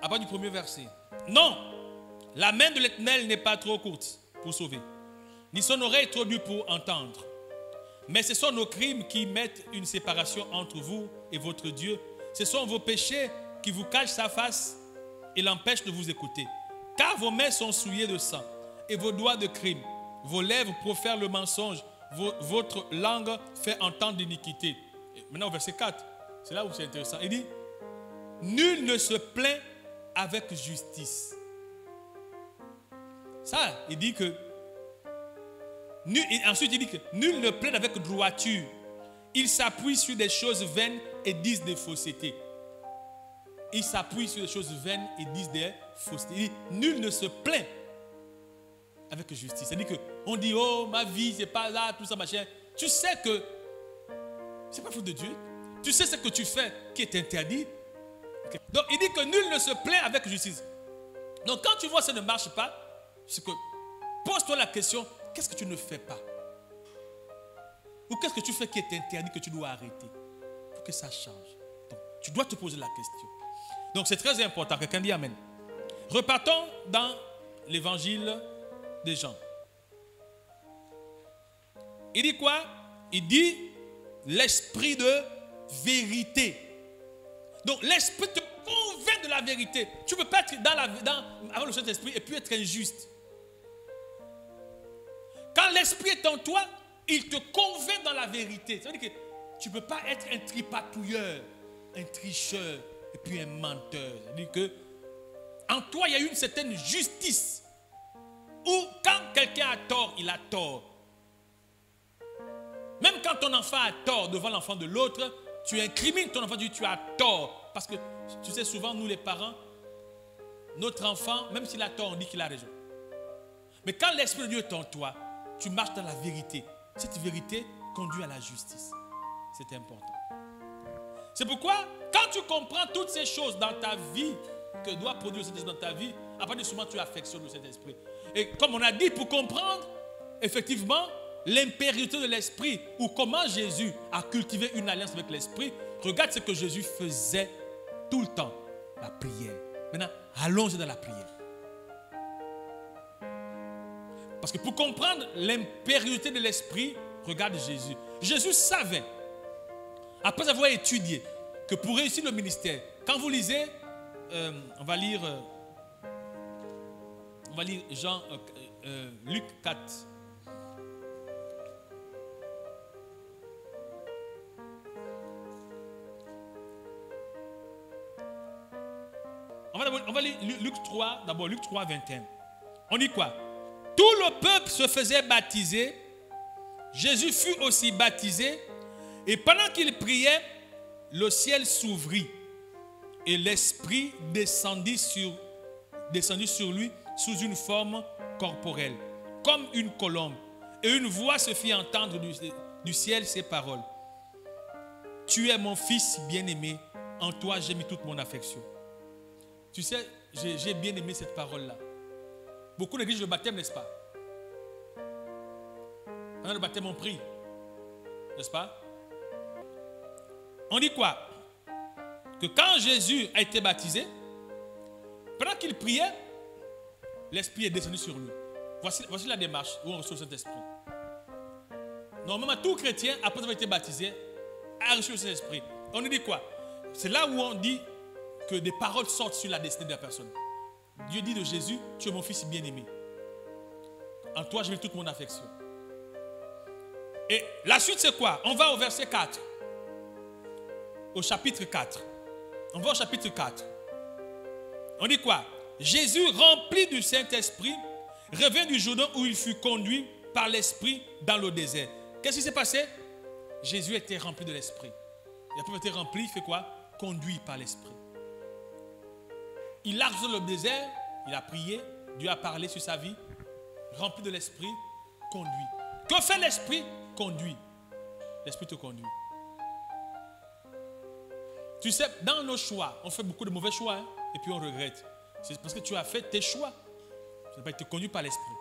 À part du premier verset. Non, la main de l'Éternel n'est pas trop courte pour sauver, ni son oreille trop dure pour entendre. Mais ce sont nos crimes qui mettent une séparation entre vous et votre Dieu. Ce sont vos péchés qui vous cachent sa face et l'empêchent de vous écouter. Car vos mains sont souillées de sang et vos doigts de crime. Vos lèvres profèrent le mensonge. Votre langue fait entendre l'iniquité. Maintenant au verset 4, c'est là où c'est intéressant. Il dit, nul ne se plaint avec justice. Ça, il dit que ensuite, il dit que nul ne plaint avec droiture. Ils s'appuient sur des choses vaines et disent des faussetés. Ils s'appuient sur des choses vaines et disent des faussetés. Il dit, nul ne se plaint avec justice. C'est-à-dire qu'on dit, oh, ma vie, c'est pas là, tout ça, machin. Tu sais que c'est pas faute de Dieu. Tu sais ce que tu fais qui est interdit. Okay. Donc, il dit que nul ne se plaint avec justice. Donc, quand tu vois ça ne marche pas, c'est que pose-toi la question, qu'est-ce que tu ne fais pas? Ou qu'est-ce que tu fais qui est interdit, que tu dois arrêter pour que ça change? Donc, tu dois te poser la question. Donc, c'est très important. Quelqu'un dit Amen. Repartons dans l'évangile des gens. Il dit quoi? Il dit l'esprit de vérité. Donc l'esprit te convainc de la vérité. Tu ne peux pas être avec le Saint-Esprit et puis être injuste. Quand l'esprit est en toi, il te convainc dans la vérité. Ça veut dire que tu ne peux pas être un tripatouilleur, un tricheur et puis un menteur. Ça veut dire que en toi, il y a une certaine justice. Où quand quelqu'un a tort, il a tort. Même quand ton enfant a tort devant l'enfant de l'autre, tu incrimines ton enfant, tu as tort. Parce que tu sais, souvent, nous les parents, notre enfant, même s'il a tort, on dit qu'il a raison. Mais quand l'Esprit de Dieu est en toi, tu marches dans la vérité. Cette vérité conduit à la justice. C'est important. C'est pourquoi, quand tu comprends toutes ces choses dans ta vie, que doit produire le Saint-Esprit dans ta vie, à partir de ce moment, tu affectionnes le Saint-Esprit. Et comme on a dit, pour comprendre, effectivement, l'impérialité de l'Esprit, ou comment Jésus a cultivé une alliance avec l'Esprit, regarde ce que Jésus faisait tout le temps, la prière. Maintenant, allons-y dans la prière. Parce que pour comprendre l'impérialité de l'Esprit, regarde Jésus. Jésus savait, après avoir étudié, que pour réussir le ministère, quand vous lisez, on va lire Luc 4. On va lire Luc 3, d'abord Luc 3, 21. On dit quoi? Tout le peuple se faisait baptiser. Jésus fut aussi baptisé. Et pendant qu'il priait, le ciel s'ouvrit. Et l'Esprit descendit sur lui sous une forme corporelle, comme une colombe. Et une voix se fit entendre du ciel ces paroles. Tu es mon fils bien-aimé, en toi j'ai mis toute mon affection. Tu sais, j'ai bien aimé cette parole-là. Beaucoup négligent le baptême, n'est-ce pas? Pendant le baptême, on prie. N'est-ce pas? On dit quoi? Que quand Jésus a été baptisé, pendant qu'il priait, l'Esprit est descendu sur lui. Voici la démarche où on reçoit le Saint-Esprit. Normalement, tout chrétien, après avoir été baptisé, a reçu le Saint-Esprit. On nous dit quoi? C'est là où on dit que des paroles sortent sur la destinée de la personne. Dieu dit de Jésus, tu es mon fils bien-aimé. En toi, je mets toute mon affection. Et la suite, c'est quoi? On va au verset 4. Au chapitre 4. On va au chapitre 4. On dit quoi? Jésus, rempli du Saint-Esprit, revint du Jourdain où il fut conduit par l'Esprit dans le désert. Qu'est-ce qui s'est passé? Jésus était rempli de l'Esprit. Il a pas été rempli, il fait quoi? Conduit par l'Esprit. Il a rejoint le désert, il a prié, Dieu a parlé sur sa vie, rempli de l'Esprit, conduit. Que fait l'Esprit? Conduit. L'Esprit te conduit. Tu sais, dans nos choix, on fait beaucoup de mauvais choix, hein, et puis on regrette. C'est parce que tu as fait tes choix. Tu n'as pas été conduit par l'Esprit.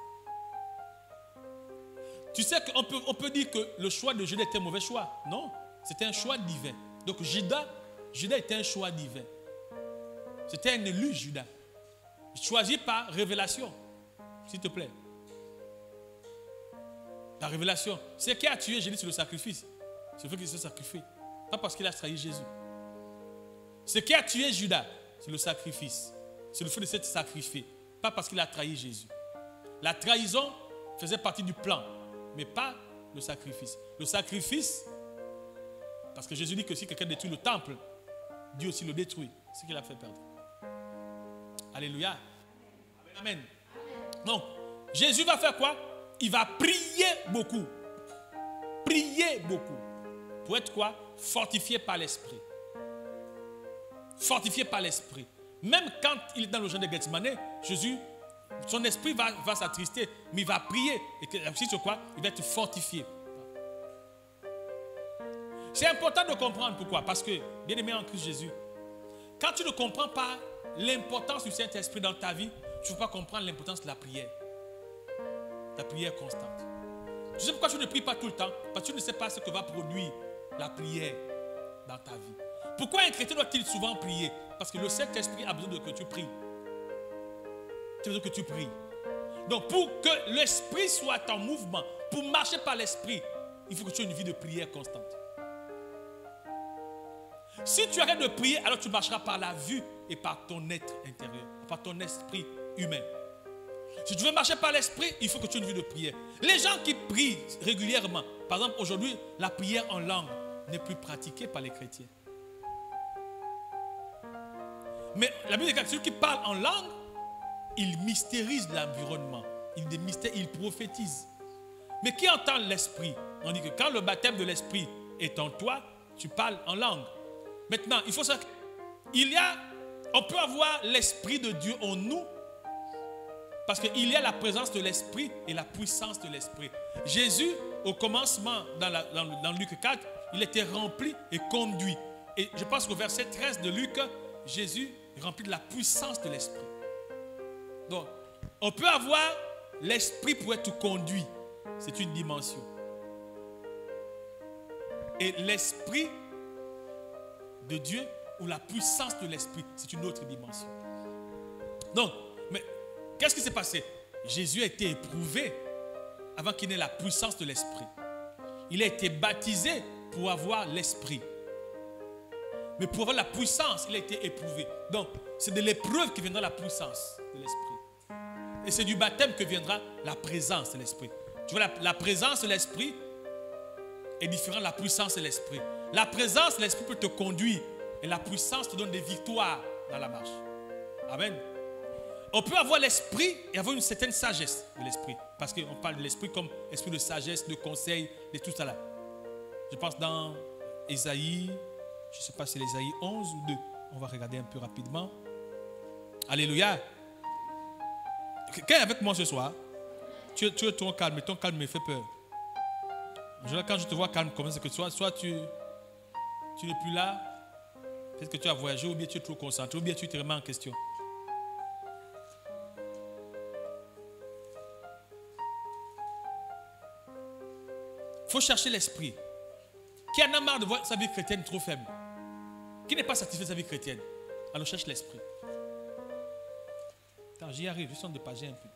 Tu sais qu'on peut dire que le choix de Judas était un mauvais choix. Non, c'était un choix divin. Donc Judas était un choix divin. C'était un élu, Judas. Choisi par révélation. S'il te plaît. La révélation. Ce qui a tué Jésus, c'est le sacrifice. C'est le fait qu'il se sacrifie. Pas parce qu'il a trahi Jésus. Ce qui a tué Judas, c'est le sacrifice. C'est le fait de s'être sacrifié. Pas parce qu'il a trahi Jésus. La trahison faisait partie du plan, mais pas le sacrifice. Le sacrifice, parce que Jésus dit que si quelqu'un détruit le temple, Dieu aussi le détruit. C'est ce qu'il a fait perdre. Alléluia. Amen. Donc, Jésus va faire quoi? Il va prier beaucoup. Prier beaucoup. Pour être quoi? Fortifié par l'Esprit. Fortifié par l'Esprit. Même quand il est dans le jardin de Gethsemane, Jésus, son esprit va s'attrister, mais il va prier. Et ensuite, sur quoi? Il va être fortifié. C'est important de comprendre pourquoi. Parce que, bien aimé en Christ Jésus, quand tu ne comprends pas l'importance du Saint-Esprit dans ta vie, tu ne peux pas comprendre l'importance de la prière. La prière constante. Tu sais pourquoi tu ne pries pas tout le temps? Parce que tu ne sais pas ce que va produire la prière dans ta vie. Pourquoi un chrétien doit-il souvent prier? Parce que le Saint-Esprit a besoin de que tu pries. Tu as besoin que tu pries. Donc pour que l'esprit soit en mouvement, pour marcher par l'esprit, il faut que tu aies une vie de prière constante. Si tu arrêtes de prier, alors tu marcheras par la vue et par ton être intérieur, par ton esprit humain. Si tu veux marcher par l'esprit, il faut que tu aies une vie de prière. Les gens qui prient régulièrement, par exemple aujourd'hui, la prière en langue n'est plus pratiquée par les chrétiens. Mais la Bible dit que celui qui parle en langue, il mystérise l'environnement. Il prophétise. Mais qui entend l'esprit? On dit que quand le baptême de l'esprit est en toi, tu parles en langue. Maintenant, il faut savoir on peut avoir l'esprit de Dieu en nous parce qu'il y a la présence de l'esprit et la puissance de l'esprit. Jésus, au commencement, dans Luc 4, il était rempli et conduit. Et je pense qu'au verset 13 de Luc, Jésus est rempli de la puissance de l'esprit. Donc, on peut avoir l'esprit pour être conduit. C'est une dimension. Et l'esprit de Dieu ou la puissance de l'esprit, c'est une autre dimension. Donc, mais qu'est-ce qui s'est passé? Jésus a été éprouvé avant qu'il n'ait la puissance de l'esprit. Il a été baptisé pour avoir l'esprit. Mais pour avoir la puissance, il a été éprouvé. Donc, c'est de l'épreuve que viendra la puissance de l'esprit. Et c'est du baptême que viendra la présence de l'esprit. Tu vois, la présence de l'esprit est différente de la puissance de l'esprit. La présence de l'esprit peut te conduire et la puissance te donne des victoires dans la marche. Amen. On peut avoir l'esprit et avoir une certaine sagesse de l'esprit. Parce qu'on parle de l'esprit comme esprit de sagesse, de conseil, de tout ça là. Je pense dans Ésaïe, je ne sais pas si c'est l'Ésaïe 11 ou 2. On va regarder un peu rapidement. Alléluia. Quelqu'un est avec moi ce soir? Tu es trop calme, mais ton calme me fait peur. Quand je te vois calme comme ça, c'est que soit tu n'es plus là, peut-être que tu as voyagé, ou bien tu es trop concentré, ou bien tu te remets en question. Il faut chercher l'esprit. Qui en a marre de voir sa vie chrétienne trop faible? Qui n'est pas satisfait de sa vie chrétienne? Alors cherche l'esprit. Attends, j'y arrive, je sens de pager un peu.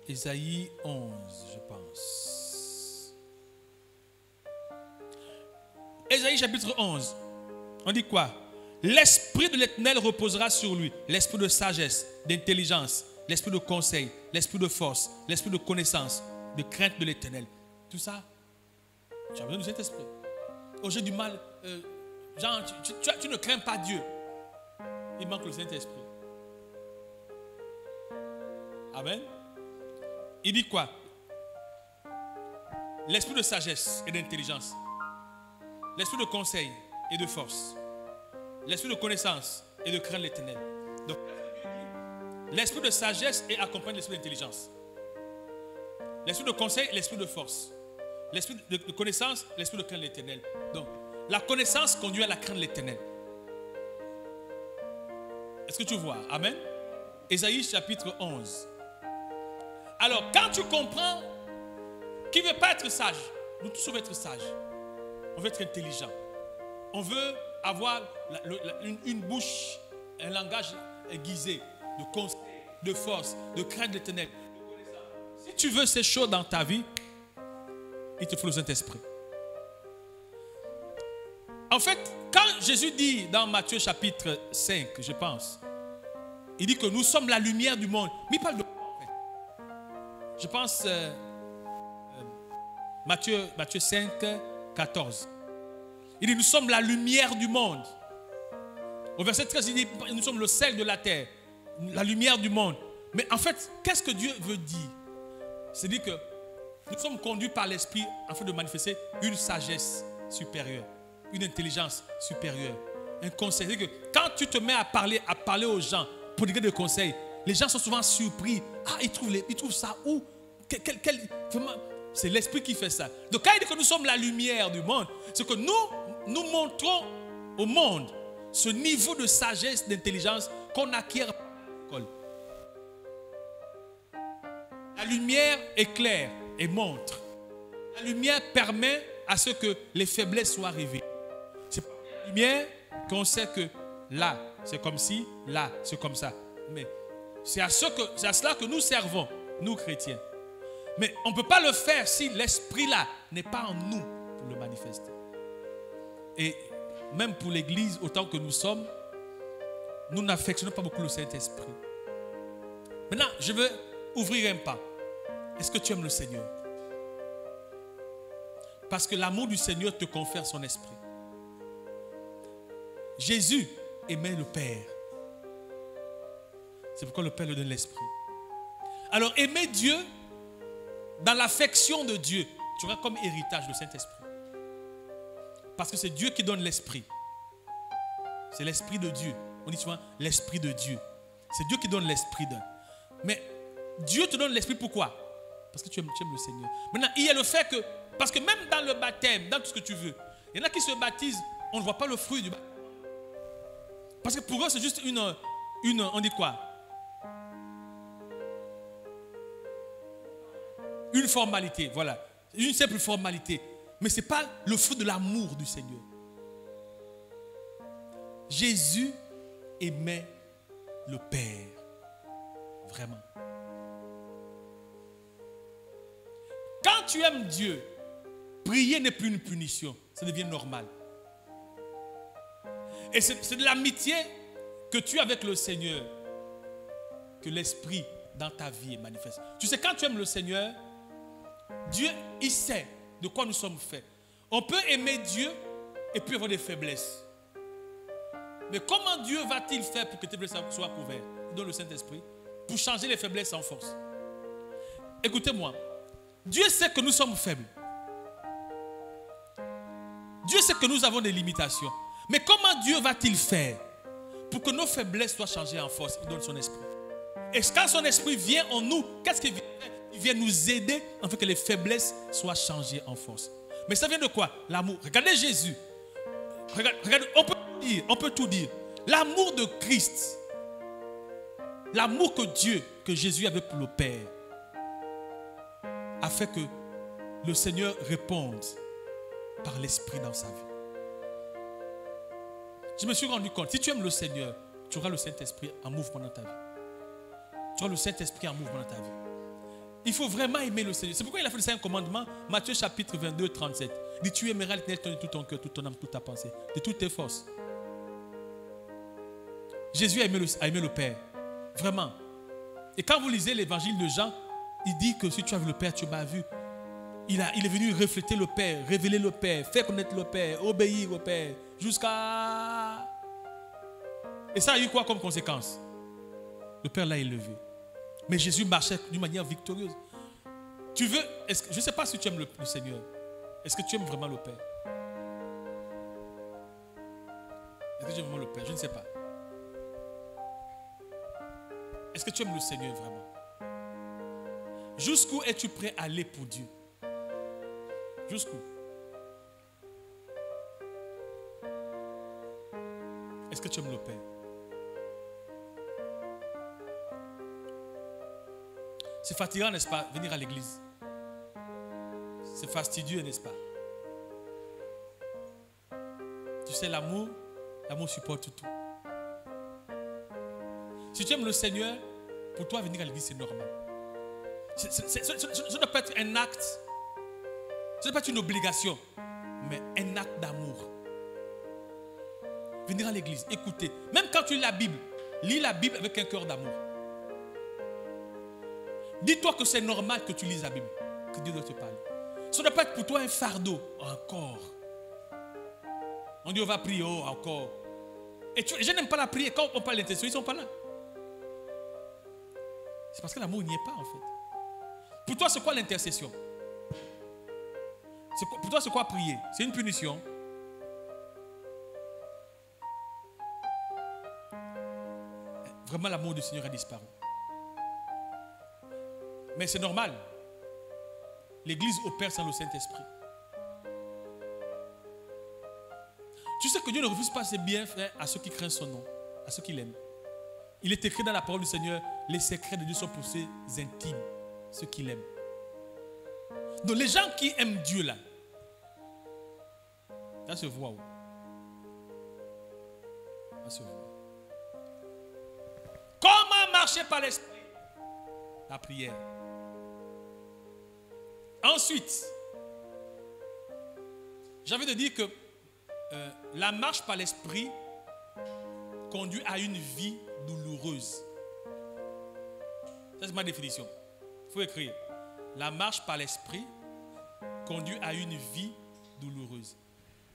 Ésaïe 11, je pense. Ésaïe chapitre 11. On dit quoi? L'esprit de l'Éternel reposera sur lui. L'esprit de sagesse, d'intelligence, l'esprit de conseil, l'esprit de force, l'esprit de connaissance, de crainte de l'Éternel. Tout ça, tu as besoin de cet esprit. Oh, j'ai du mal. Jean, tu ne crains pas Dieu. Il manque le Saint-Esprit. Amen. Il dit quoi? L'esprit de sagesse et d'intelligence. L'esprit de conseil et de force. L'esprit de connaissance et de crainte de l'Éternel. Donc, l'esprit de sagesse est accompagné de l'esprit d'intelligence. L'esprit de conseil, l'esprit de force. L'esprit de connaissance, l'esprit de crainte de l'Éternel. Donc, la connaissance conduit à la crainte de l'Éternel. Est-ce que tu vois? Amen. Ésaïe chapitre 11. Alors, quand tu comprends qui ne veut pas être sage, nous tous on veut être sages. On veut être intelligent. On veut avoir une bouche, un langage aiguisé, de conseil, de force, de crainte de l'Éternel. Si tu veux ces choses dans ta vie, il te faut le Saint-Esprit. En fait, quand Jésus dit dans Matthieu chapitre 5, je pense, il dit que nous sommes la lumière du monde. Mais il parle de quoi en fait? Je pense Matthieu 5, 14. Il dit nous sommes la lumière du monde. Au verset 13, il dit nous sommes le sel de la terre, la lumière du monde. Mais en fait, qu'est-ce que Dieu veut dire? C'est-à-dire que nous sommes conduits par l'Esprit afin de manifester une sagesse supérieure, une intelligence supérieure, un conseil. C'est-à-dire que quand tu te mets à parler aux gens pour dire des conseils, les gens sont souvent surpris. Ah, ils trouvent ça où? C'est l'Esprit qui fait ça. Donc quand il dit que nous sommes la lumière du monde, c'est que nous montrons au monde ce niveau de sagesse, d'intelligence qu'on acquiert par l'école. La lumière éclaire et montre. La lumière permet à ce que les faiblesses soient révélées. C'est par la lumière qu'on sait que là, c'est comme ci, là, c'est comme ça. Mais c'est à cela que nous servons, nous chrétiens. Mais on ne peut pas le faire si l'esprit-là n'est pas en nous pour le manifester. Et même pour l'Église, autant que nous sommes, nous n'affectionnons pas beaucoup le Saint-Esprit. Maintenant, je veux ouvrir un pas. Est-ce que tu aimes le Seigneur? Parce que l'amour du Seigneur te confère son esprit. Jésus aimait le Père. C'est pourquoi le Père lui donne l'esprit. Alors aimer Dieu, dans l'affection de Dieu, tu auras comme héritage le Saint-Esprit. Parce que c'est Dieu qui donne l'esprit. C'est l'esprit de Dieu. On dit souvent l'esprit de Dieu. C'est Dieu qui donne l'esprit d'un. Mais Dieu te donne l'esprit pourquoi? Parce que tu aimes le Seigneur. Maintenant, il y a le fait que, parce que même dans le baptême, dans tout ce que tu veux, il y en a qui se baptisent, on ne voit pas le fruit du baptême. Parce que pour eux, c'est juste on dit quoi? Une formalité, voilà. Une simple formalité. Mais ce n'est pas le fruit de l'amour du Seigneur. Jésus aimait le Père. Vraiment. Quand tu aimes Dieu, prier n'est plus une punition. Ça devient normal. Et c'est de l'amitié que tu as avec le Seigneur que l'Esprit dans ta vie est manifeste. Tu sais, quand tu aimes le Seigneur, Dieu, il sait de quoi nous sommes faits. On peut aimer Dieu et puis avoir des faiblesses. Mais comment Dieu va-t-il faire pour que tes faiblesses soient couvertes? Il donne le Saint-Esprit pour changer les faiblesses en force. Écoutez-moi. Dieu sait que nous sommes faibles. Dieu sait que nous avons des limitations. Mais comment Dieu va-t-il faire pour que nos faiblesses soient changées en force? Il donne son esprit. Et quand son esprit vient en nous, qu'est-ce qu'il vient faire? Il vient nous aider afin que les faiblesses soient changées en force. Mais ça vient de quoi? L'amour. Regardez Jésus. Regardez, on peut tout dire. L'amour de Christ, l'amour que Jésus avait pour le Père, a fait que le Seigneur réponde par l'Esprit dans sa vie. Je me suis rendu compte, si tu aimes le Seigneur, tu auras le Saint-Esprit en mouvement dans ta vie. Tu auras le Saint-Esprit en mouvement dans ta vie. Il faut vraiment aimer le Seigneur. C'est pourquoi il a fait le Saint commandement, Matthieu chapitre 22, 37. Il dit, tu aimeras l'Éternel de tout ton cœur, toute ton âme, toute ta pensée, de toutes tes forces. Jésus a aimé le Père. Vraiment. Et quand vous lisez l'évangile de Jean, il dit que si tu as vu le Père, tu m'as vu. Il est venu refléter le Père, révéler le Père, faire connaître le Père, obéir au Père, jusqu'à... Et ça a eu quoi comme conséquence? Le Père l'a élevé. Mais Jésus marchait d'une manière victorieuse. Je ne sais pas si tu aimes le Seigneur. Est-ce que tu aimes vraiment le Père? Est-ce que tu aimes vraiment le Père? Je ne sais pas. Est-ce que tu aimes le Seigneur vraiment? Jusqu'où es-tu prêt à aller pour Dieu? Jusqu'où? Est-ce que tu aimes le Père? C'est fatigant, n'est-ce pas, venir à l'église? C'est fastidieux, n'est-ce pas? Tu sais, l'amour supporte tout. Si tu aimes le Seigneur, pour toi, venir à l'église, c'est normal. Ce ne doit pas être un acte, ce ne doit pas être une obligation, mais un acte d'amour. Venir à l'église, écouter. Même quand tu lis la Bible avec un cœur d'amour. Dis-toi que c'est normal que tu lises la Bible, que Dieu doit te parler. Ce ne doit pas être pour toi un fardeau, encore. On dit on va prier, oh, encore. Et je n'aime pas la prière, quand on parle d'intercession, ils ne sont pas là. C'est parce que l'amour n'y est pas en fait. Pour toi, c'est quoi l'intercession? Pour toi, c'est quoi prier? C'est une punition. Vraiment, l'amour du Seigneur a disparu. Mais c'est normal. L'Église opère sans le Saint-Esprit. Tu sais que Dieu ne refuse pas ses bienfaits à ceux qui craignent son nom, à ceux qui l'aiment. Il est écrit dans la parole du Seigneur, les secrets de Dieu sont pour ses intimes, ceux qui l'aiment. Donc les gens qui aiment Dieu là, ça se voit où? Ça se voit. Comment marcher par l'esprit? La prière. Ensuite, j'ai envie de dire que la marche par l'esprit conduit à une vie douloureuse. Ça, c'est ma définition. Il faut écrire. La marche par l'esprit conduit à une vie douloureuse.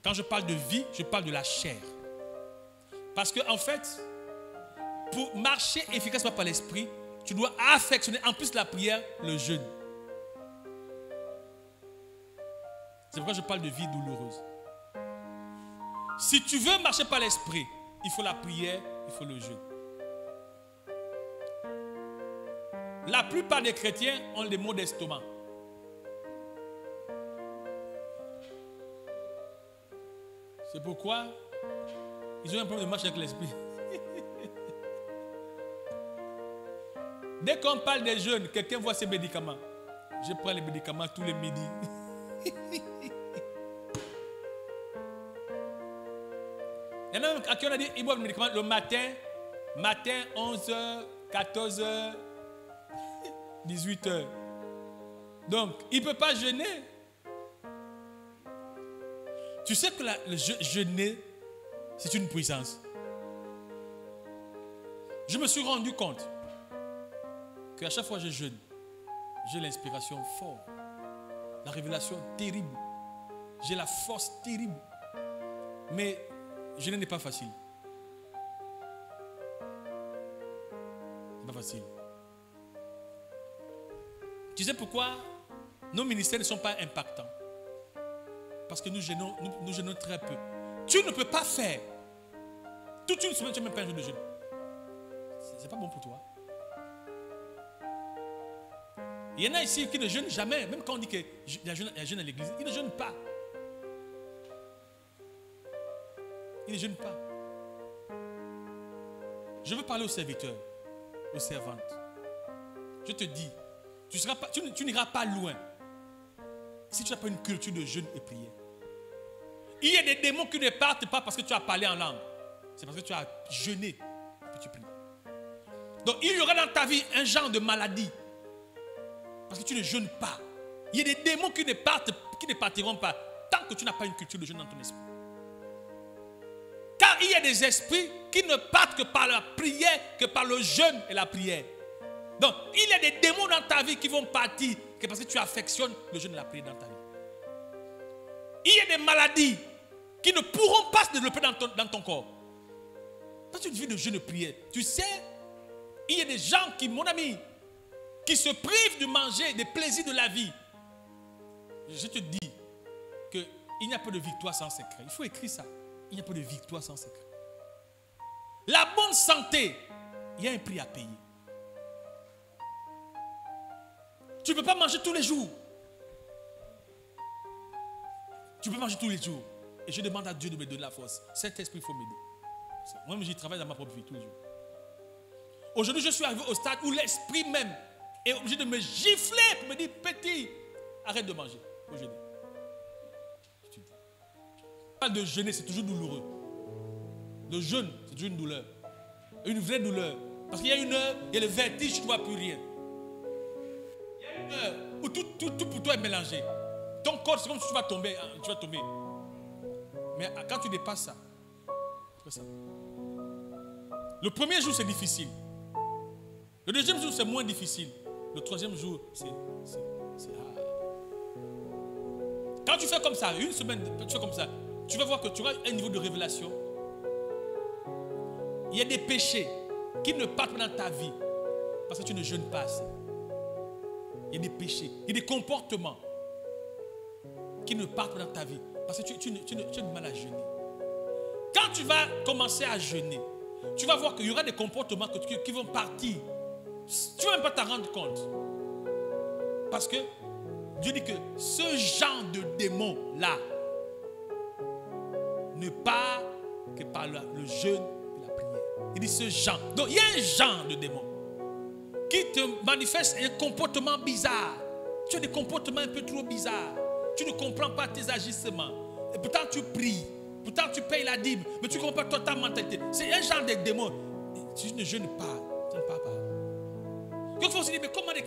Quand je parle de vie, je parle de la chair. Parce que, en fait, pour marcher efficacement par l'esprit, tu dois affectionner, en plus de la prière, le jeûne. C'est pourquoi je parle de vie douloureuse. Si tu veux marcher par l'esprit, il faut la prière, il faut le jeûne. La plupart des chrétiens ont des maux d'estomac. C'est pourquoi ils ont un problème de marche avec l'esprit. Dès qu'on parle des jeûnes, quelqu'un voit ses médicaments. Je prends les médicaments tous les midis. Il y en a à qui on a dit ils boivent les médicaments le matin, 11h, 14h, 18h. Donc, il ne peut pas jeûner. Tu sais que le jeûner, c'est une puissance. Je me suis rendu compte qu'à chaque fois que je jeûne, j'ai l'inspiration forte, la révélation terrible, j'ai la force terrible. Mais jeûner n'est pas facile. C'est pas facile. Tu sais pourquoi nos ministères ne sont pas impactants? Parce que nous jeûnons très peu. Tu ne peux pas faire toute une semaine, tu n'as même pas un jour de jeûne. Ce n'est pas bon pour toi. Il y en a ici qui ne jeûnent jamais. Même quand on dit qu'il y a jeûne à l'église, ils ne jeûnent pas. Ils ne jeûnent pas. Je veux parler aux serviteurs, aux servantes. Je te dis, tu n'iras pas loin si tu n'as pas une culture de jeûne et prière. Il y a des démons qui ne partent pas parce que tu as parlé en langue. C'est parce que tu as jeûné et puis tu pries. Donc il y aura dans ta vie un genre de maladie parce que tu ne jeûnes pas. Il y a des démons qui ne partiront pas tant que tu n'as pas une culture de jeûne dans ton esprit. Car il y a des esprits qui ne partent que par la prière, que par le jeûne et la prière. Donc, il y a des démons dans ta vie qui vont partir que parce que tu affectionnes le jeûne et la prière dans ta vie. Il y a des maladies qui ne pourront pas se développer dans ton corps. Parce que tu vis de jeûne et de prière. Tu sais, il y a des gens qui, mon ami, qui se privent de manger des plaisirs de la vie. Je te dis qu'il n'y a pas de victoire sans secret. Il faut écrire ça. Il n'y a pas de victoire sans secret. La bonne santé, il y a un prix à payer. Tu ne peux pas manger tous les jours. Tu peux manger tous les jours. Et je demande à Dieu de me donner la force. Cet esprit, il faut m'aider. Moi-même, j'y travaille dans ma propre vie tous les jours. Aujourd'hui, je suis arrivé au stade où l'esprit même est obligé de me gifler pour me dire, petit, arrête de manger. Il faut jeûner. De jeûner, c'est toujours douloureux. Le jeûne, c'est toujours une douleur. Une vraie douleur. Parce qu'il y a une heure, il y a le vertige, tu ne vois plus rien. Il y a une heure où tout pour toi est mélangé. Ton corps, c'est comme si tu vas tomber. Tu vas tomber. Mais quand tu dépasses ça, c'est ça. Le premier jour, c'est difficile. Le deuxième jour, c'est moins difficile. Le troisième jour, c'est hard. Quand tu fais comme ça, une semaine, tu fais comme ça, tu vas voir que tu auras un niveau de révélation. Il y a des péchés qui ne partent pas dans ta vie parce que tu ne jeûnes pas assez. Il y a des péchés, il y a des comportements qui ne partent pas dans ta vie parce que tu as du mal à jeûner. Quand tu vas commencer à jeûner, tu vas voir qu'il y aura des comportements qui vont partir. Tu ne vas même pas t'en rendre compte. Parce que Dieu dit que ce genre de démon-là ne part que par le jeûne et la prière. Il dit ce genre. Donc il y a un genre de démon qui te manifeste un comportement bizarre. Tu as des comportements un peu trop bizarres. Tu ne comprends pas tes agissements. Et pourtant tu pries. Pourtant tu payes la dîme. Mais tu ne comprends pas ta mentalité. C'est un genre de démon. Si je ne jeûne pas, ça ne parle pas. Quelquefois on se dit, mais comment les